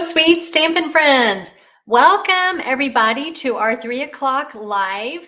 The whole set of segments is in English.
sweet Stampin' friends. Welcome everybody to our 3 o'clock live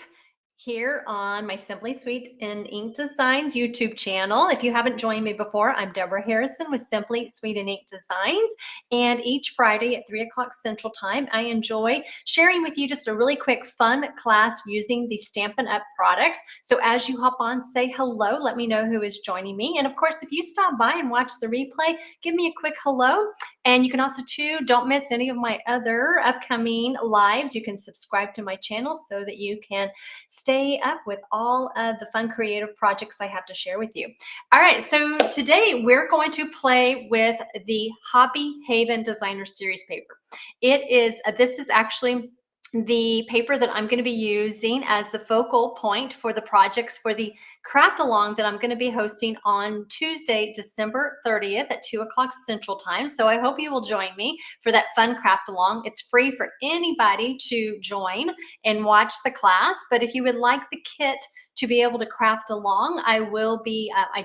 here on my Simply Sweet and Ink Designs YouTube channel. If you haven't joined me before, I'm Deborah Harrison with Simply Sweet and Ink Designs. And each Friday at 3 o'clock Central Time, I enjoy sharing with you just a really quick fun class using the Stampin' Up! Products. So as you hop on, say hello, let me know who is joining me. And of course, if you stop by and watch the replay, give me a quick hello. And you can also too, don't miss any of my other upcoming lives. You can subscribe to my channel so that you can stay up with all of the fun creative projects I have to share with you. All right, so today we're going to play with the Hobby Haven Designer Series paper. This is actually the paper that I'm going to be using as the focal point for the projects for the craft along that I'm going to be hosting on Tuesday, December 30th at 2 o'clock Central Time. So I hope you will join me for that fun craft along. It's free for anybody to join and watch the class. But if you would like the kit to be able to craft along, I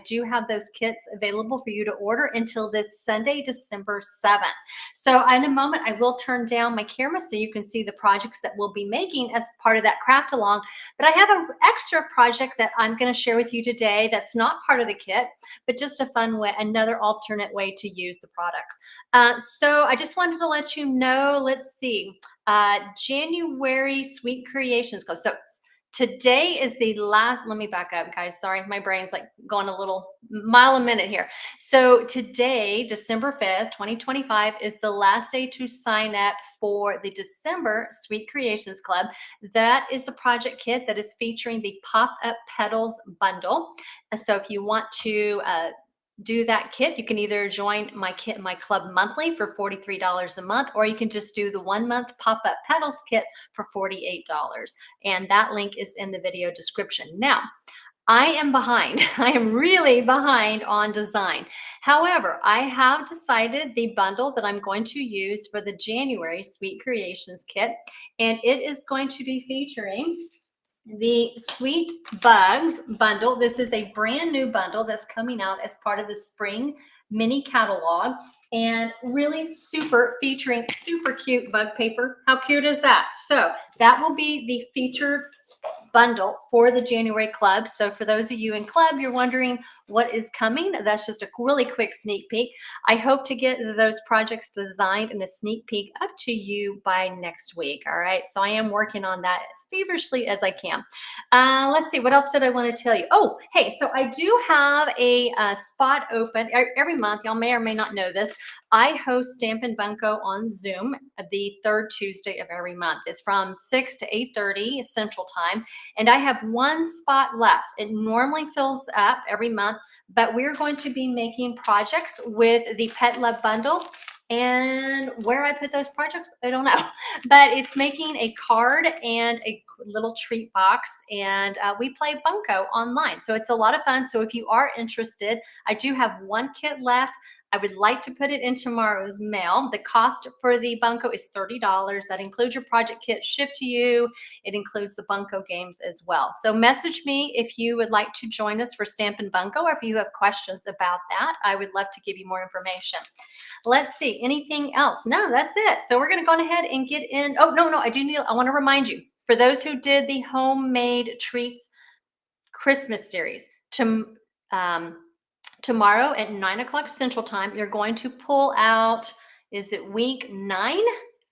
do have those kits available for you to order until this Sunday, December 7th. So in a moment, I will turn down my camera so you can see the projects that we'll be making as part of that craft along. But I have an extra project that I'm going to share with you today that's not part of the kit, but just a fun way, another alternate way to use the products. So I just wanted to let you know, let's see, January Sweet Creations Club. So today is the last, let me back up, guys. Sorry, my brain's like going a little mile a minute here. So today, December 5th, 2025, is the last day to sign up for the December Sweet Creations Club. That is the project kit that is featuring the Pop-Up Petals bundle. So if you want to do that kit, you can either join my club monthly for $43 a month, or you can just do the 1 month Pop-Up Petals kit for $48. And that link is in the video description. Now, I am behind. I am really behind on design. However, I have decided the bundle that I'm going to use for the January Sweet Creations kit, and it is going to be featuring the Sweet Bugs bundle. This is a brand new bundle that's coming out as part of the spring mini catalog, and really featuring super cute bug paper. How cute is that? So that will be the featured bundle for the January club. So for those of you in club, you're wondering what is coming. That's just a really quick sneak peek. I hope to get those projects designed and a sneak peek up to you by next week. All right. So I am working on that as feverishly as I can. Let's see. What else did I want to tell you? Oh, hey, so I do have a spot open every month. Y'all may or may not know this. I host Stampin' Bunko on Zoom the third Tuesday of every month. It's from 6 to 8:30 Central Time. And I have one spot left. It normally fills up every month, but we're going to be making projects with the Pet Love Bundle. And where I put those projects, I don't know. But it's making a card and a little treat box, and we play Bunko online. So it's a lot of fun. So if you are interested, I do have one kit left. I would like to put it in tomorrow's mail. The cost for the Bunko is $30. That includes your project kit shipped to you. It includes the Bunko games as well. So message me if you would like to join us for Stampin' Bunko, or if you have questions about that. I would love to give you more information. Let's see, anything else? No, that's it. So we're going to go ahead and get in. Oh, no, I want to remind you, for those who did the homemade treats Christmas series, tomorrow at 9 o'clock Central Time, you're going to pull out, is it week 9?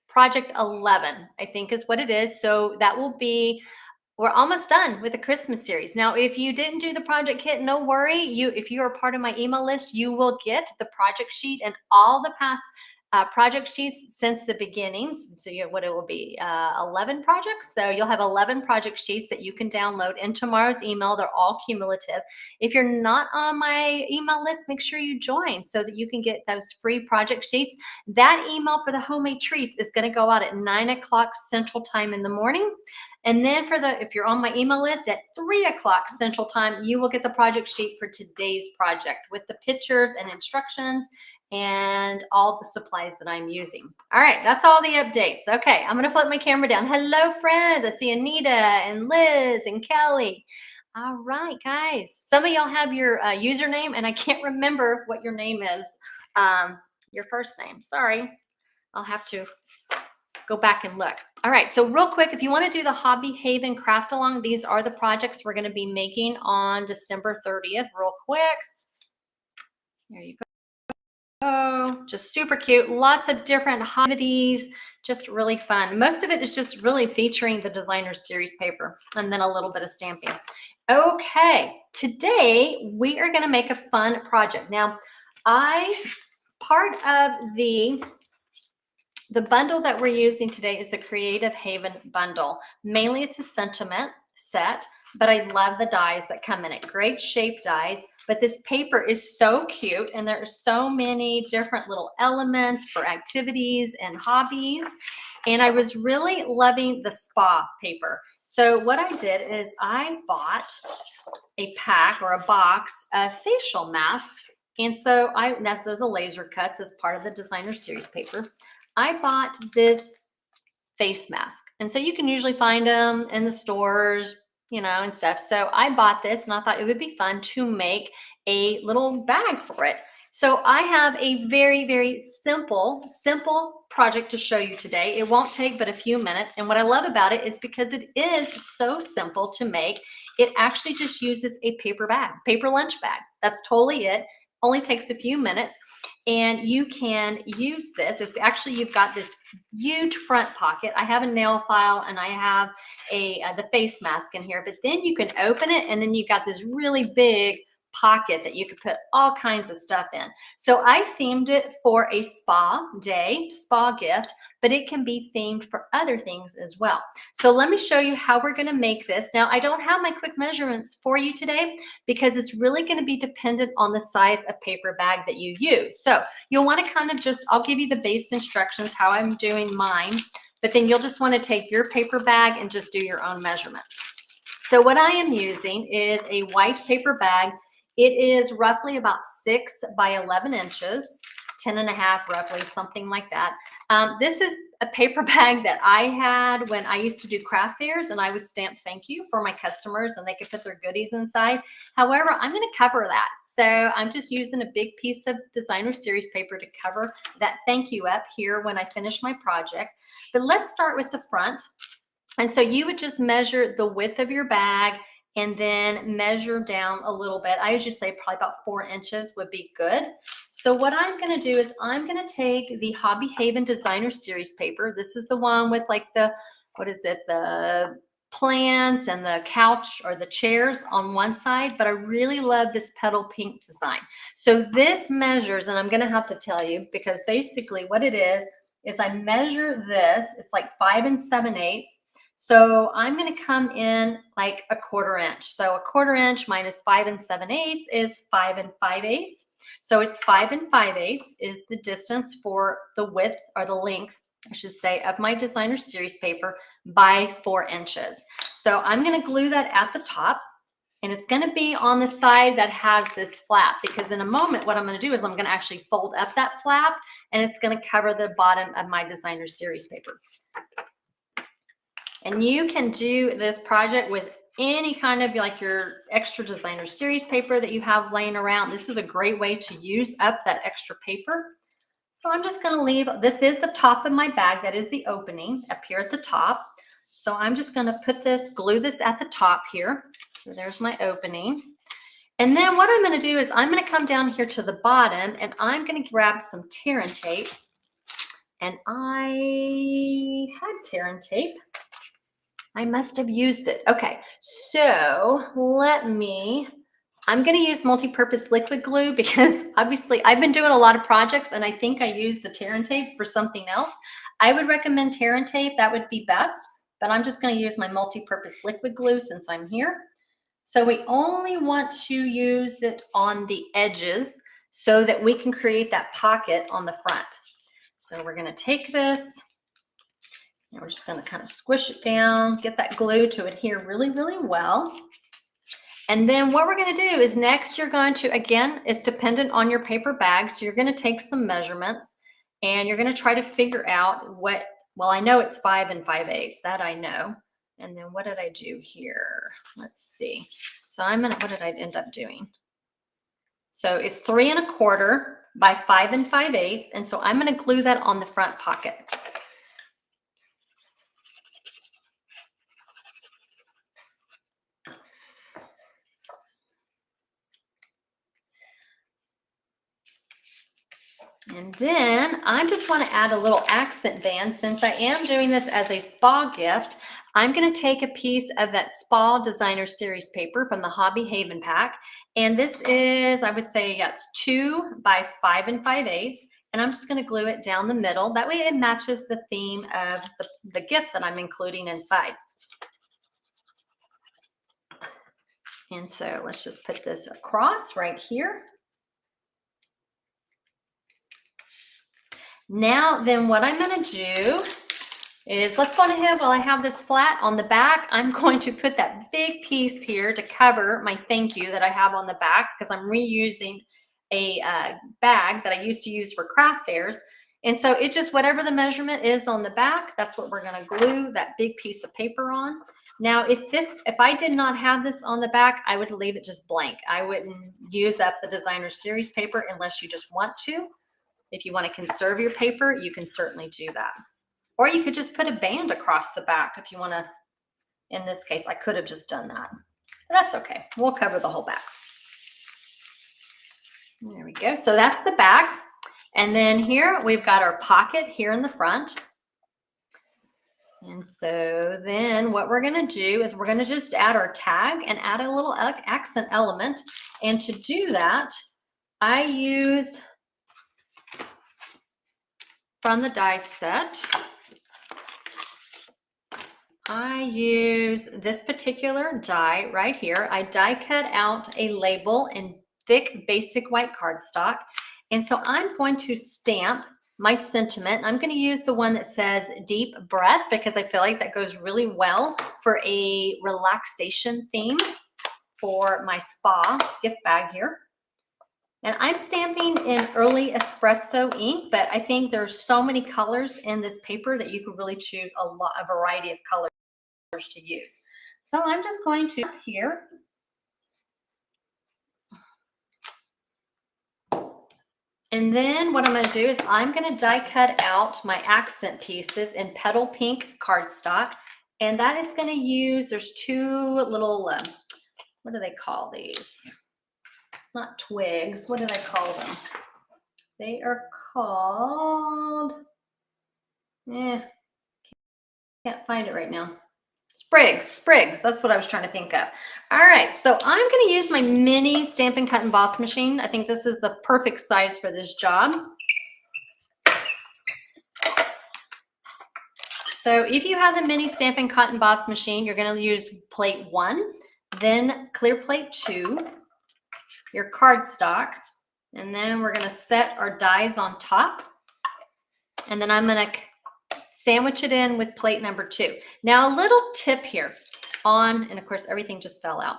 Project 11, I think is what it is. So that will be, we're almost done with the Christmas series. Now, if you didn't do the project kit, no worry. If you are part of my email list, you will get the project sheet and all the past project sheets since the beginning. So what it will be, 11 projects. So you'll have 11 project sheets that you can download in tomorrow's email. They're all cumulative. If you're not on my email list, make sure you join so that you can get those free project sheets. That email for the homemade treats is going to go out at 9 o'clock Central Time in the morning. And then if you're on my email list at 3 o'clock Central Time, you will get the project sheet for today's project with the pictures and instructions and all the supplies that I'm using. All right, that's all the updates. Okay, I'm gonna flip my camera down. Hello, friends. I see Anita and Liz and Kelly. All right, guys. Some of y'all have your username, and I can't remember what your name is, your first name. Sorry. I'll have to go back and look. All right, so real quick, if you want to do the Hobby Haven craft along, these are the projects we're going to be making on December 30th. Real quick. There you go. Just super cute. Lots of different hobbies. Just really fun. Most of it is just really featuring the designer series paper and then a little bit of stamping. Okay, today we are going to make a fun project. Now, part of the bundle that we're using today is the Creative Haven bundle. Mainly it's a sentiment set, but I love the dies that come in it. Great shape dies, but this paper is so cute and there are so many different little elements for activities and hobbies. And I was really loving the spa paper. So what I did is I bought a pack or a box of facial masks. And so that's the laser cuts as part of the designer series paper. I bought this face mask. And so you can usually find them in the stores, you know, and stuff. So I bought this and I thought it would be fun to make a little bag for it. So I have a very, very simple project to show you today. It won't take but a few minutes. And what I love about it is because it is so simple to make, it actually just uses a paper bag, paper lunch bag. That's totally it. Only takes a few minutes. And you can use this. It's actually, you've got this huge front pocket. I have a nail file and I have the face mask in here, but then you can open it and then you've got this really big pocket that you could put all kinds of stuff in. So I themed it for a spa day, spa gift, but it can be themed for other things as well. So let me show you how we're going to make this. Now, I don't have my quick measurements for you today because it's really going to be dependent on the size of paper bag that you use. So you'll want to kind of I'll give you the base instructions how I'm doing mine, but then you'll just want to take your paper bag and just do your own measurements. So what I am using is a white paper bag. It is roughly about 6 by 11 inches, 10 and a half roughly, something like that. This is a paper bag that I had when I used to do craft fairs and I would stamp thank you for my customers and they could put their goodies inside. However, I'm going to cover that. So I'm just using a big piece of designer series paper to cover that thank you up here when I finish my project. But let's start with the front. And so you would just measure the width of your bag and then measure down a little bit. I usually say probably about 4 inches would be good. So what I'm going to do is I'm going to take the Hobby Haven designer series paper. This is the one with like the, the plants and the couch or the chairs on one side, but I really love this petal pink design. So this measures, and I'm going to have to tell you because basically what it is I measure this, it's like 5 7/8. So I'm going to come in like a 1/4 inch. So a 1/4 inch minus 5 7/8 is 5 5/8. So it's 5 5/8 is the distance for the width or the length, I should say, of my designer series paper by 4 inches. So I'm going to glue that at the top. And it's going to be on the side that has this flap because in a moment, what I'm going to do is I'm going to actually fold up that flap and it's going to cover the bottom of my designer series paper. And you can do this project with any kind of like your extra designer series paper that you have laying around. This is a great way to use up that extra paper. So I'm just going to leave, this is the top of my bag. That is the opening up here at the top. So I'm just going to put this, glue this at the top here. So there's my opening. And then what I'm going to do is I'm going to come down here to the bottom and I'm going to grab some tear and tape. And I had tear and tape. I must have used it. Okay, so I'm going to use multi-purpose liquid glue because obviously I've been doing a lot of projects and I think I use the tear and tape for something else. I would recommend tear and tape. That would be best, but I'm just going to use my multi-purpose liquid glue since I'm here. So we only want to use it on the edges so that we can create that pocket on the front. So we're going to take this and we're just going to kind of squish it down, get that glue to adhere really, really well. And then what we're going to do is next you're going to, again, it's dependent on your paper bag. So you're going to take some measurements and you're going to try to figure out what, well, I know it's 5 5/8, that I know. And then what did I do here? Let's see. So what did I end up doing? So it's 3 1/4 by 5 5/8. And so I'm going to glue that on the front pocket. And then I just want to add a little accent band. Since I am doing this as a spa gift, I'm going to take a piece of that Spa Designer Series paper from the Hobby Haven pack. And this is, I would say, yeah, it's 2 by 5 5/8. And I'm just going to glue it down the middle. That way it matches the theme of the gift that I'm including inside. And so let's just put this across right here. Now, then what I'm going to do is, let's go ahead while I have this flat on the back. I'm going to put that big piece here to cover my thank you that I have on the back, because I'm reusing a bag that I used to use for craft fairs. And so it just, whatever the measurement is on the back, that's what we're going to glue that big piece of paper on. Now, if I did not have this on the back, I would leave it just blank. I wouldn't use up the Designer Series paper unless you just want to. If you want to conserve your paper, you can certainly do that. Or you could just put a band across the back if you want to. In this case, I could have just done that. But that's okay. We'll cover the whole back. There we go. So that's the back. And then here we've got our pocket here in the front. And so then what we're going to do is we're going to just add our tag and add a little accent element. And to do that, I used from the die set, I use this particular die right here. I die cut out a label in thick basic white cardstock. And so I'm going to stamp my sentiment. I'm going to use the one that says deep breath, because I feel like that goes really well for a relaxation theme for my spa gift bag here. And I'm stamping in early espresso ink, but I think there's so many colors in this paper that you could really choose a variety of colors to use. So I'm just going to here. And then what I'm going to do is I'm going to die cut out my accent pieces in petal pink cardstock. And that is going to use, there's two little, what do they call these? It's not twigs. What did I call them? They are called, can't find it right now. Sprigs, that's what I was trying to think of. All right, so I'm going to use my mini Stampin' Cut and Emboss machine. I think this is the perfect size for this job. So if you have the mini Stampin' Cut and Emboss machine, you're going to use plate 1, then clear plate 2, your cardstock, and then we're going to set our dies on top. And then I'm going to sandwich it in with plate number 2. Now, a little tip here on, and of course, everything just fell out.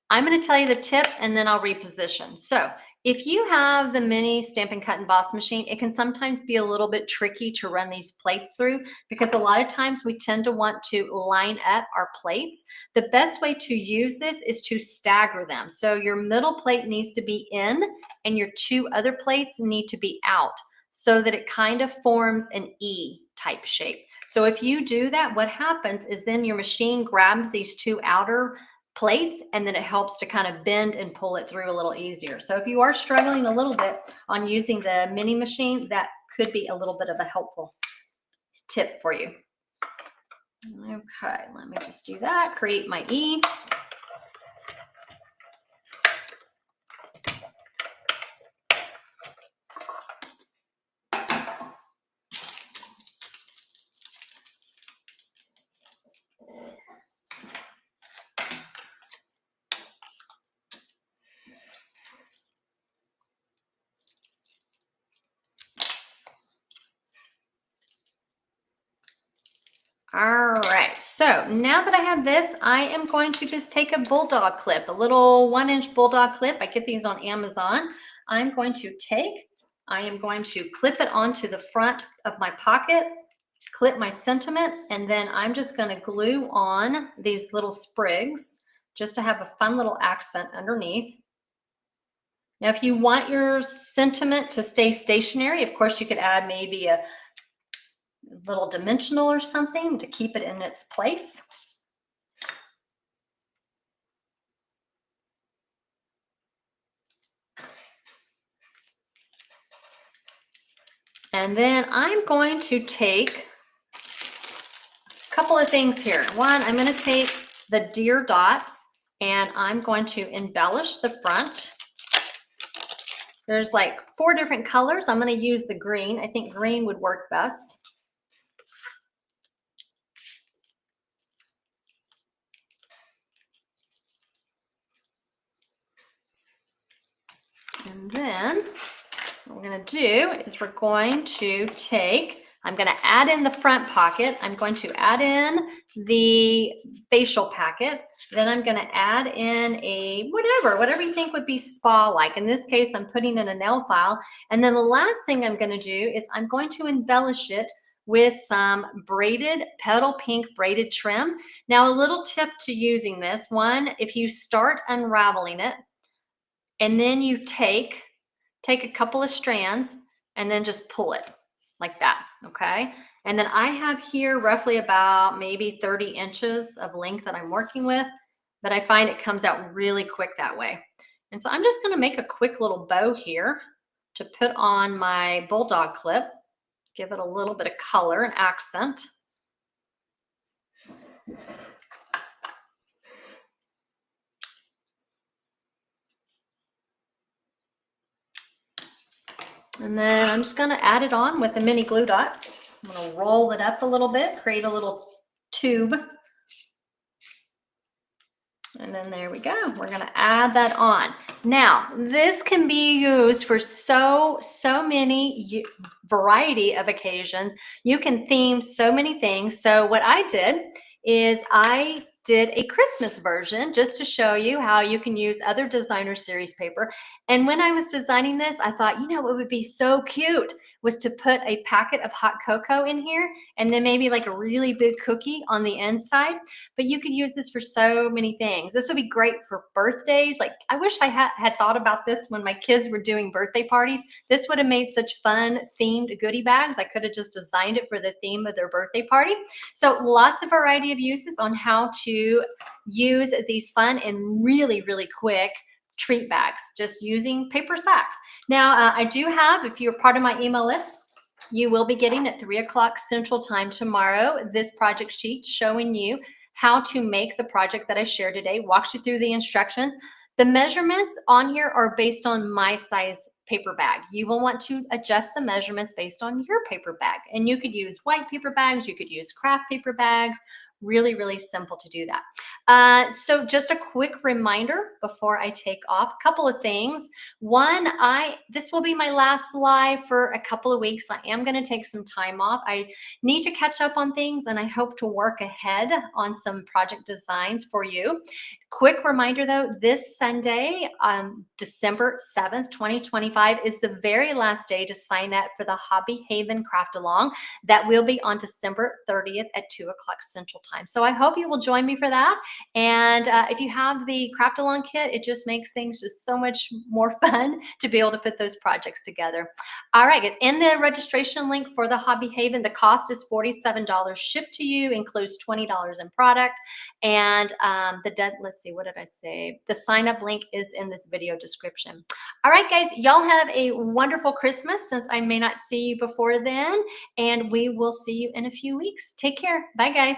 I'm going to tell you the tip and then I'll reposition. So if you have the mini Stampin' Cut and Emboss machine, it can sometimes be a little bit tricky to run these plates through, because a lot of times we tend to want to line up our plates. The best way to use this is to stagger them. So your middle plate needs to be in and your 2 other plates need to be out, so that it kind of forms an E type shape. So if you do that, what happens is then your machine grabs these 2 outer plates and then it helps to kind of bend and pull it through a little easier. So if you are struggling a little bit on using the mini machine, that could be a little bit of a helpful tip for you. Okay, let me just do that. Create my E. All right, so now that I have this, I am going to just take a bulldog clip, a little 1-inch bulldog clip. I get these on Amazon. I am going to clip it onto the front of my pocket, clip my sentiment, and then I'm just going to glue on these little sprigs just to have a fun little accent underneath. Now, if you want your sentiment to stay stationary, of course, you could add maybe a little dimensional or something to keep it in its place. And then I'm going to take a couple of things here. One, I'm going to take the deer dots and I'm going to embellish the front. There's like 4 different colors. I'm going to use the green. I think green would work best. And then what we're going to do is we're going to take, I'm going to add in the front pocket. I'm going to add in the facial packet. Then I'm going to add in a whatever you think would be spa-like. In this case, I'm putting in a nail file. And then the last thing I'm going to do is I'm going to embellish it with some braided petal pink braided trim. Now, a little tip to using this one, if you start unraveling it and then you take a couple of strands and then just pull it like that, okay? And then I have here roughly about maybe 30 inches of length that I'm working with, but I find it comes out really quick that way. And so I'm just gonna make a quick little bow here to put on my bulldog clip, give it a little bit of color and accent. And then I'm just gonna add it on with a mini glue dot. I'm gonna roll it up a little bit, create a little tube. And then there we go. We're gonna add that on. Now, this can be used for so many variety of occasions. You can theme so many things. So what I did is I did a Christmas version just to show you how you can use other designer series paper. And when I was designing this, I thought, you know, what would be so cute was to put a packet of hot cocoa in here and then maybe like a really big cookie on the inside. But you could use this for so many things. This would be great for birthdays. Like, I wish I had thought about this when my kids were doing birthday parties. This would have made such fun themed goodie bags. I could have just designed it for the theme of their birthday party. So lots of variety of uses on how to use these fun and really quick treat bags, just using paper sacks. Now, I do have, if you're part of my email list, you will be getting at 3 o'clock Central Time tomorrow this project sheet showing you how to make the project that I shared today, walks you through the instructions. The measurements on here are based on my size paper bag. You will want to adjust the measurements based on your paper bag. And you could use white paper bags, you could use craft paper bags, really simple to do that. So just a quick reminder before I take off, a couple of things. One, this will be my last live for a couple of weeks. I am going to take some time off. I need to catch up on things and I hope to work ahead on some project designs for you. Quick reminder though, this Sunday, December 7th, 2025 is the very last day to sign up for the Hobby Haven Craft Along. That will be on December 30th at 2 o'clock Central Time. So I hope you will join me for that. And if you have the Craft Along kit, it just makes things just so much more fun to be able to put those projects together. All right, guys, in the registration link for the Hobby Haven, the cost is $47 shipped to you, includes $20 in product. And let's see, what did I say? The sign up link is in this video description. All right, guys, y'all have a wonderful Christmas since I may not see you before then, and we will see you in a few weeks. Take care. Bye, guys.